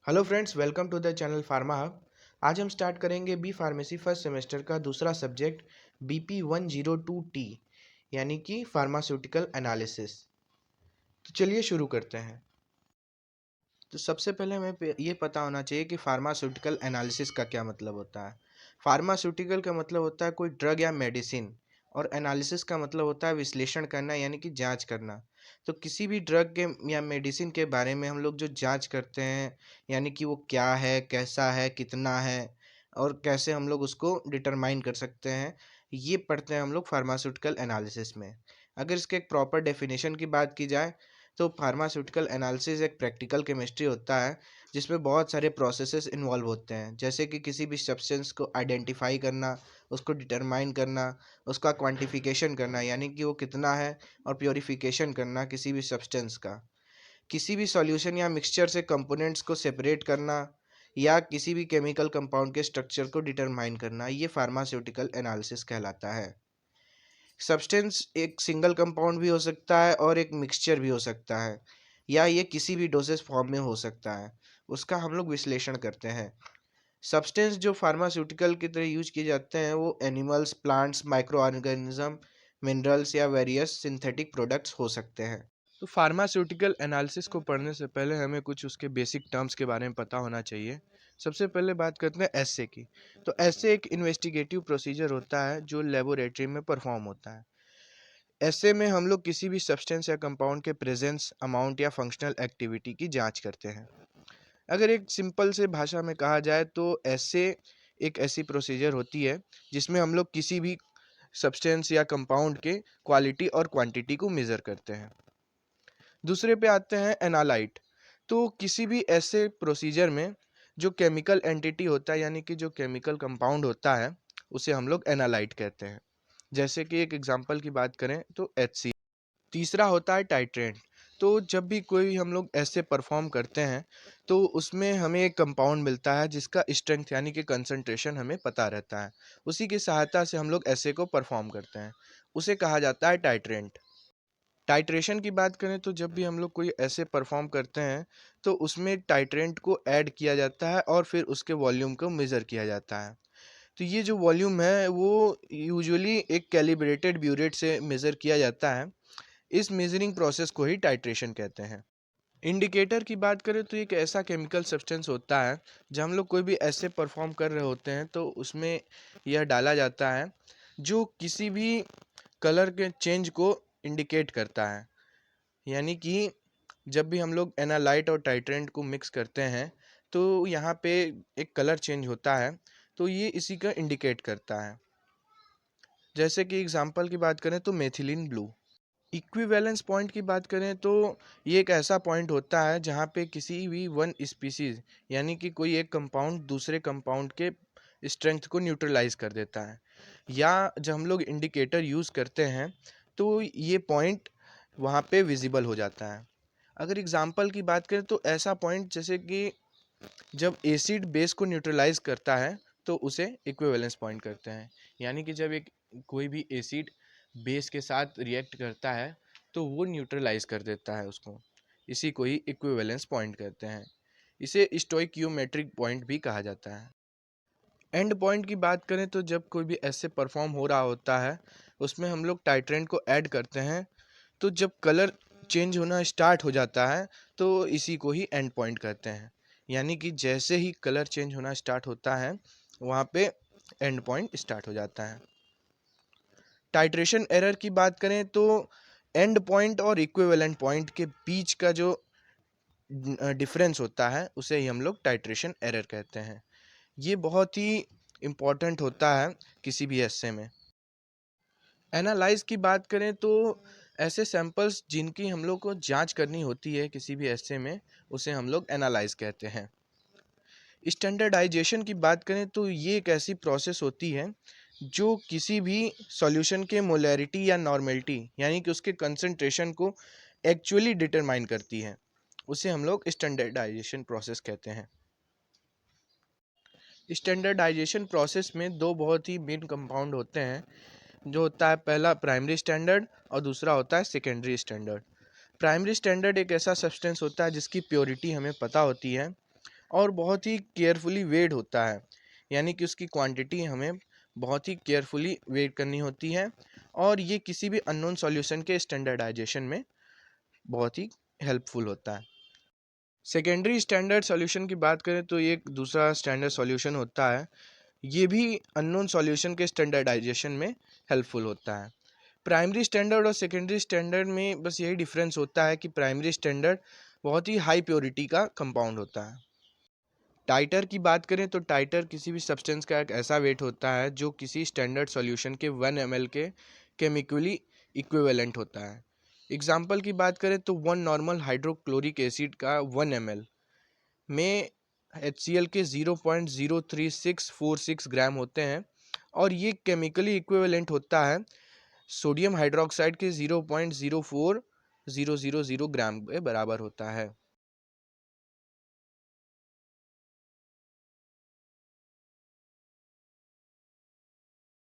Hello friends, welcome to the channel Pharma Hub. आज हम start करेंगे बी फार्मेसी फर्स्ट सेमेस्टर का दूसरा सब्जेक्ट BP 102T यानी कि फार्मास्यूटिकल एनालिसिस। तो चलिए शुरू करते हैं। तो सबसे पहले हमें ये पता होना चाहिए कि फार्मास्यूटिकल एनालिसिस का क्या मतलब होता है। फार्मास्यूटिकल का मतलब होता है कोई ड्रग या मेडिसिन, और एनालिसिस का मतलब होता है विश्लेषण करना यानी कि जांच करना। तो किसी भी ड्रग के या मेडिसिन के बारे में हम लोग जो जांच करते हैं, यानी कि वो क्या है, कैसा है, कितना है, और कैसे हम लोग उसको डिटरमाइन कर सकते हैं, ये पढ़ते हैं हम लोग फार्मास्यूटिकल एनालिसिस में। अगर इसके एक प्रॉपर डेफिनेशन की बात की जाए तो फार्मास्यूटिकल एनालिसिस एक प्रैक्टिकल केमिस्ट्री होता है जिसमें बहुत सारे प्रोसेसेस इन्वॉल्व होते हैं, जैसे कि किसी भी सब्सटेंस को आइडेंटिफाई करना, उसको डिटरमाइन करना, उसका क्वांटिफिकेशन करना यानी कि वो कितना है, और प्योरीफिकेशन करना किसी भी सब्सटेंस का, किसी भी सॉल्यूशन या मिक्सचर से कंपोनेंट्स को सेपरेट करना, या किसी भी केमिकल कंपाउंड के स्ट्रक्चर को डिटरमाइन करना, ये फार्मास्यूटिकल एनालिसिस कहलाता है। सब्सटेंस एक सिंगल कंपाउंड भी हो सकता है और एक मिक्सचर भी हो सकता है, या ये किसी भी डोसेज फॉर्म में हो सकता है, उसका हम लोग विश्लेषण करते हैं। सब्सटेंस जो फार्मास्यूटिकल की तरह यूज किए जाते हैं वो animals, plants, micro organism, minerals या वेरियस सिंथेटिक प्रोडक्ट्स हो सकते हैं। तो फार्मास्यूटिकल एनालिसिस को पढ़ने से पहले हमें कुछ उसके बेसिक टर्म्स के बारे में पता होना चाहिए। सबसे पहले बात करते हैं एसए की। तो एसए एक इन्वेस्टिगेटिव प्रोसीजर होता है जो लेबोरेटरी में परफॉर्म होता है। ऐसे में हम लोग किसी भी सब्सटेंस या कंपाउंड के प्रेजेंस, अमाउंट या फंक्शनल एक्टिविटी की जांच करते हैं। अगर एक सिंपल से भाषा में कहा जाए तो ऐसे एक ऐसी प्रोसीजर होती है जिसमें हम लोग किसी भी सब्सटेंस या कंपाउंड के क्वालिटी और क्वांटिटी को मेजर करते हैं। दूसरे पे आते हैं एनालाइट। तो किसी भी ऐसे प्रोसीजर में जो केमिकल एंटिटी होता है यानी कि जो केमिकल कंपाउंड होता है उसे हम लोग एनालाइट कहते हैं। जैसे कि एक एग्जांपल की बात करें तो HCl। तीसरा होता है टाइट्रेंट। तो जब भी कोई हम लोग ऐसे परफॉर्म करते हैं तो उसमें हमें एक कंपाउंड मिलता है जिसका स्ट्रेंथ यानी कि कंसंट्रेशन हमें पता रहता है। उसी की सहायता से हम लोग ऐसे को परफॉर्म करते हैं, उसे कहा जाता है टाइट्रेंट। टाइट्रेशन की बात करें तो जब भी हम लोग कोई ऐसे परफॉर्म करते हैं तो उसमें टाइट्रेंट को ऐड किया जाता है और फिर उसके वॉल्यूम को मेज़र किया जाता है। तो ये जो वॉल्यूम है वो यूजुअली एक कैलिब्रेटेड ब्यूरेट से मेज़र किया जाता है। इस मेजरिंग प्रोसेस को ही टाइट्रेशन कहते हैं। इंडिकेटर की बात करें तो एक ऐसा केमिकल सब्सटेंस होता है जब हम लोग कोई भी ऐसे परफॉर्म कर रहे होते हैं तो उसमें यह डाला जाता है जो किसी भी कलर के चेंज को इंडिकेट करता है। यानी कि जब भी हम लोग एनालाइट और टाइट्रेंट को मिक्स करते हैं तो यहाँ पे एक कलर चेंज होता है, तो ये इसी का इंडिकेट करता है। जैसे कि एग्जांपल की बात करें तो मेथिलीन ब्लू। इक्विवेलेंस पॉइंट की बात करें तो ये एक ऐसा पॉइंट होता है जहाँ पे किसी भी वन स्पीसीज यानी कि कोई एक कंपाउंड दूसरे कंपाउंड के स्ट्रेंथ को न्यूट्रलाइज कर देता है, या जब हम लोग इंडिकेटर यूज़ करते हैं तो ये पॉइंट वहाँ पे विजिबल हो जाता है। अगर एग्जांपल की बात करें तो ऐसा पॉइंट जैसे कि जब एसिड बेस को न्यूट्रलाइज करता है तो उसे इक्विवेलेंस पॉइंट करते हैं। यानी कि जब एक कोई भी एसिड बेस के साथ रिएक्ट करता है तो वो न्यूट्रलाइज कर देता है उसको, इसी को ही इक्विवेलेंस पॉइंट कहते हैं। इसे स्टोइकियोमेट्रिक पॉइंट भी कहा जाता है। एंड पॉइंट की बात करें तो जब कोई भी ऐसे परफॉर्म हो रहा होता है उसमें हम लोग टाइट्रेंट को ऐड करते हैं, तो जब कलर चेंज होना स्टार्ट हो जाता है तो इसी को ही एंड पॉइंट कहते हैं। यानी कि जैसे ही कलर चेंज होना स्टार्ट होता है वहाँ पे एंड पॉइंट स्टार्ट हो जाता है। टाइट्रेशन एरर की बात करें तो एंड पॉइंट और इक्विवेलेंट पॉइंट के बीच का जो डिफरेंस होता है उसे ही हम लोग टाइट्रेशन एरर कहते हैं। ये बहुत ही इम्पोर्टेंट होता है किसी भी एस्से में। एनालाइज की बात करें तो ऐसे सैंपल्स जिनकी हम लोग को जांच करनी होती है किसी भी एस्से में उसे हम लोग एनालाइज कहते हैं। स्टैंडर्डाइजेशन की बात करें तो ये एक ऐसी प्रोसेस होती है जो किसी भी सॉल्यूशन के मोलैरिटी या नॉर्मेलिटी यानी कि उसके कंसंट्रेशन को एक्चुअली डिटरमाइन करती है, उसे हम लोग स्टैंडर्डाइजेशन प्रोसेस कहते हैं। स्टैंडर्डाइजेशन प्रोसेस में दो बहुत ही मेन कंपाउंड होते हैं, जो होता है पहला प्राइमरी स्टैंडर्ड और दूसरा होता है सेकेंडरी स्टैंडर्ड। प्राइमरी स्टैंडर्ड एक ऐसा सब्सटेंस होता है जिसकी प्योरिटी हमें पता होती है और बहुत ही केयरफुली वेट होता है, यानी कि उसकी क्वांटिटी हमें बहुत ही केयरफुली वेट करनी होती है, और ये किसी भी अननोन सॉल्यूशन के स्टैंडर्डाइजेशन में बहुत ही हेल्पफुल होता है। सेकेंडरी स्टैंडर्ड सॉल्यूशन की बात करें तो ये एक दूसरा स्टैंडर्ड सॉल्यूशन होता है, ये भी अननोन सॉल्यूशन के स्टैंडर्डाइजेशन में हेल्पफुल होता है। प्राइमरी स्टैंडर्ड और सेकेंडरी स्टैंडर्ड में बस यही डिफरेंस होता है कि प्राइमरी स्टैंडर्ड बहुत ही हाई प्योरिटी का कंपाउंड होता है। टाइटर की बात करें तो टाइटर किसी भी सब्सटेंस का एक ऐसा वेट होता है जो किसी स्टैंडर्ड सॉल्यूशन के 1 ml के केमिकली इक्विवेलेंट होता है। एग्जाम्पल की बात करें तो 1 नॉर्मल हाइड्रोक्लोरिक एसिड का 1 ml में HCl के 0.03646 ग्राम होते हैं, और ये केमिकली इक्विवेलेंट होता है सोडियम हाइड्रोक्साइड के 0.04000 ग्राम के बराबर होता है।